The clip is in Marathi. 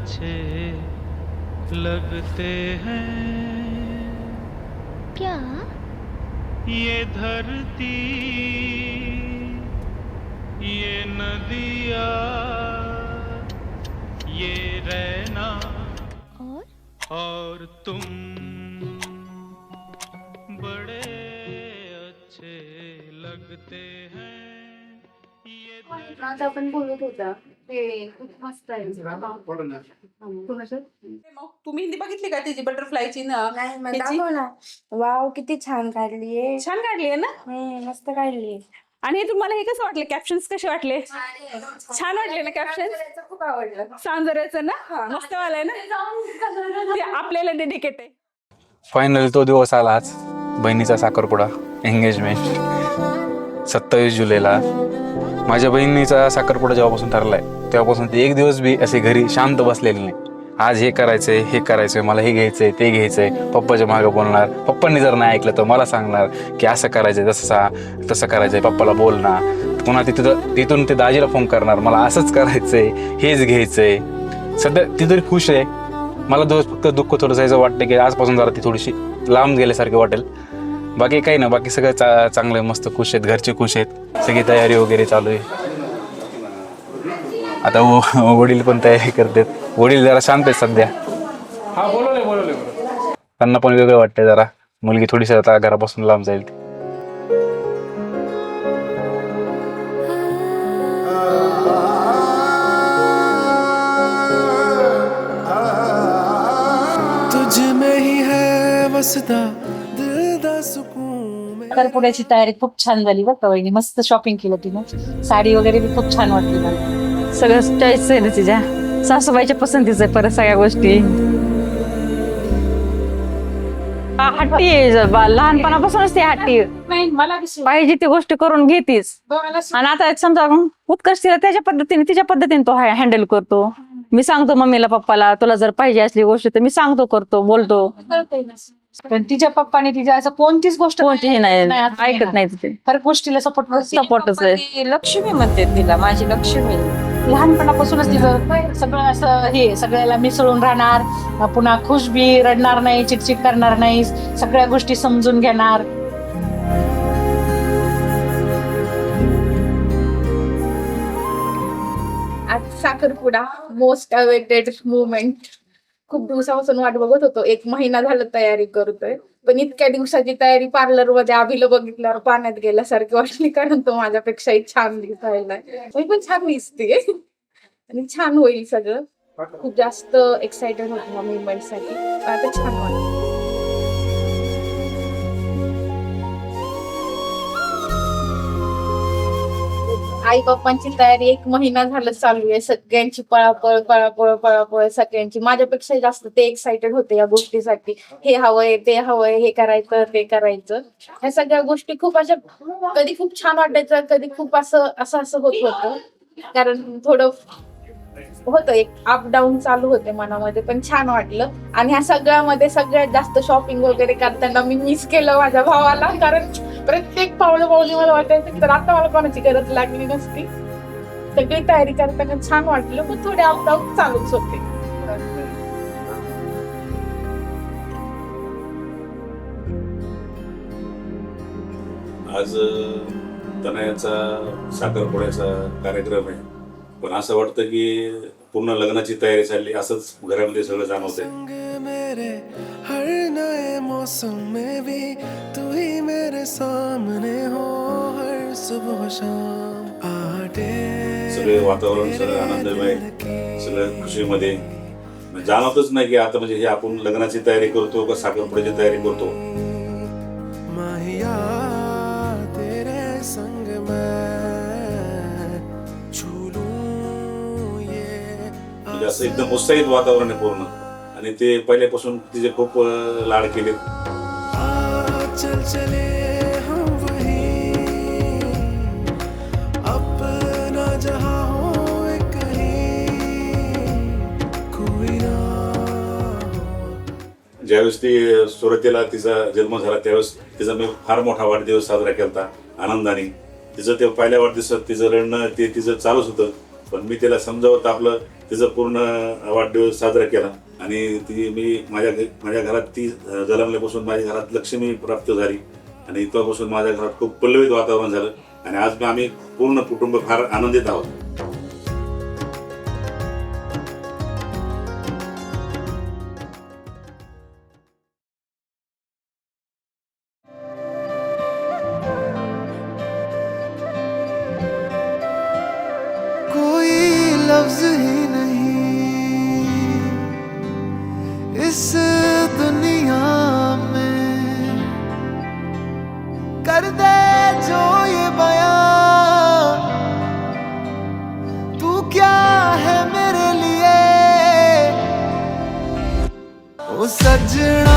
अच्छे लगते हैं। क्या? ये धरती, ये नदियाँ, ये रहना और तुम बड़े अच्छे लगते हैं। ये आता आपण बोलत होता ते खूप मस्त आहे. मग तुम्ही हिंदी बघितली का त्याची बटरफ्लायची ना? नाही मग ह्याची? दाखव ना. वाव किती छान काढलीये. छान काढली ना? मस्त काढलीये. आणि हे तुम्हाला हे कसं वाटलं? कॅप्शन्स कसे वाटले? छान वाटले ना कॅप्शन्स? खूप आवडलं. सांजऱ्याचं ना मस्त वाला आहे ना? ते आपल्याला डेडिकेट आहे. फायनली तो दिवस आला आज, बहिणीचा साखरपुडा, एंगेजमेंट 27 जुलैला. माझ्या बहिणीचा साखरपुडा जेव्हापासून ठरलाय तेव्हापासून ते एक दिवस बी असे घरी शांत बसलेले नाही. आज हे करायचंय, हे करायचंय, मला हे घ्यायचंय, ते घ्यायचंय. पप्पाच्या मागं बोलणार, पप्पांनी जर नाही ऐकलं तर मला सांगणार की असं करायचंय, तसं करायचंय, पप्पाला बोलणार. पुन्हा तिथून ते दाजीला फोन करणार, मला असंच करायचंय, हेच घ्यायचंय. सध्या ती तरी खुश आहे. मला फक्त दुःख थोडंसं यायचं वाटतं की आजपासून जरा ती थोडीशी लांब गेल्यासारखी वाटेल. बाकी काही ना, बाकी सगळं चांगलं आहे, मस्त खुश आहेत, घरचे खुश आहेत, सगळी तयारी वगैरे चालू आहे. आता वडील पण तयारी करतात. वडील जरा शांत आहेत सध्या. त्यांना पण वेगळं वाटतंय जरा, मुलगी थोडीशी आता घरापासून लांब जाईल. साखरपुड्याची तयारी खूप छान झाली बरं का वहिनी. मस्त शॉपिंग केलं तिनं. साडी वगैरे बी खूप छान वाटली मला. सगळं चॉईस आहे ना तिच्या. सासूबाईच्या पसंतीचं आहे परत सगळ्या गोष्टी. हट्टी आहे, लहानपणापासूनच ती हट्टी नाही मला पाहिजे ती गोष्ट करून घेतीच. आणि आता समजा उत्कर्ष तिला त्याच्या पद्धतीने तिच्या पद्धतीने तो हँडल करतो. मी सांगतो मम्मीला पप्पाला तुला जर पाहिजे असली गोष्ट तर मी सांगतो, करतो, बोलतो. पण तिच्या पप्पाने तिच्या असं कोणतीच गोष्ट कोणतीही नाही ऐकत नाही ते. हर गोष्टीला सपोर्टच आहे. लक्ष्मी म्हणते तिला, माझी लक्ष्मी. लहानपणापासूनच तिचं सगळं असं हे सगळ्याला मिसळून राहणार, पुन्हा खुश बी, रडणार नाही, चिडचिड करणार नाही, सगळ्या गोष्टी समजून घेणार. आज साखरपुडा मोस्ट अवेटेड मुवमेंट. खूप दिवसापासून वाट बघत होतो. 1 महिना झालं तयारी करतोय, पण इतक्या दिवसाची तयारी पार्लर मध्ये अभिला बघितल्यावर पाण्यात गेल्यासारखी वाटली, कारण तो माझ्यापेक्षाही छान दिसायला. मी पण छान दिसते आणि छान होईल सगळं. खूप जास्त एक्साइटेड होते या मुवमेंट साठी. आता छान वाटतं. आई बाप्पांची तयारी 1 महिना झालं चालू आहे. सगळ्यांची पळापळ पळापळ पळापळ सगळ्यांची. माझ्यापेक्षा जास्त ते एक्साइटेड होते या गोष्टीसाठी. हे हवंय, ते हवंय, हे करायचं, ते करायचं. ह्या सगळ्या गोष्टी खूप अशा, कधी खूप छान वाटायचं, कधी खूप असं होत होतं. कारण थोडं होतं, एक अप डाऊन चालू होते मनामध्ये, पण छान वाटलं. आणि ह्या सगळ्यामध्ये सगळ्यात जास्त शॉपिंग वगैरे करताना मी मिस केलं माझ्या भावाला, कारण प्रत्येक पावली मला वाटायचं तर आता मला कोणाची गरज लागली नसती. सगळी तयारी करताना छान वाटलं, पण थोडे अप डाऊन चालूच होते. आज तनयाचा साखरपुड्याचा कार्यक्रम आहे, पण असं वाटतं की पूर्ण लग्नाची तयारी चालली असंच घरामध्ये सगळं जाणवतंय. हर नए मौसम में भी तू ही मेरे सामने हो, हर सुबह शाम आटे. सगळे वातावरण सगळं आनंदमय, सगळं खुशीमध्ये. जाणवतच नाही की आता म्हणजे हे आपण लग्नाची तयारी करतो का साखरपुड्याची तयारी करतो. माहिया तेरे संग मैं झूलूं ये. म्हणजे असं एकदम उत्साहित वातावरण आहे पूर्ण. आणि ते पहिल्यापासून तिचे खूप लाड केले. चल चले हम वही, अपना जहां हो कहीं, कोई ना हो. ज्यावेळेस ती सुरुवातीला तिचा जन्म झाला त्यावेळेस तिचा मी फार मोठा वाढदिवस साजरा केला आनंदाने. तिचं ते पहिल्या वाढदिवसात तिचं रडणं ते तिचं चालूच होतं, पण मी तिला समजावत आपलं तिचा पूर्ण वाढदिवस साजरा केला आणि ती मी माझ्या घरात ती जन्मल्यापासून माझ्या घरात लक्ष्मी प्राप्त झाली आणि तेव्हापासून माझ्या घरात खूप पल्लवित वातावरण झालं आणि आज आम्ही पूर्ण कुटुंब फार आनंदित आहोत. कोई लफ्ज ही नहीं इस दुनिया में कर दे जो ये बयां तू क्या है मेरे लिए ओ सजना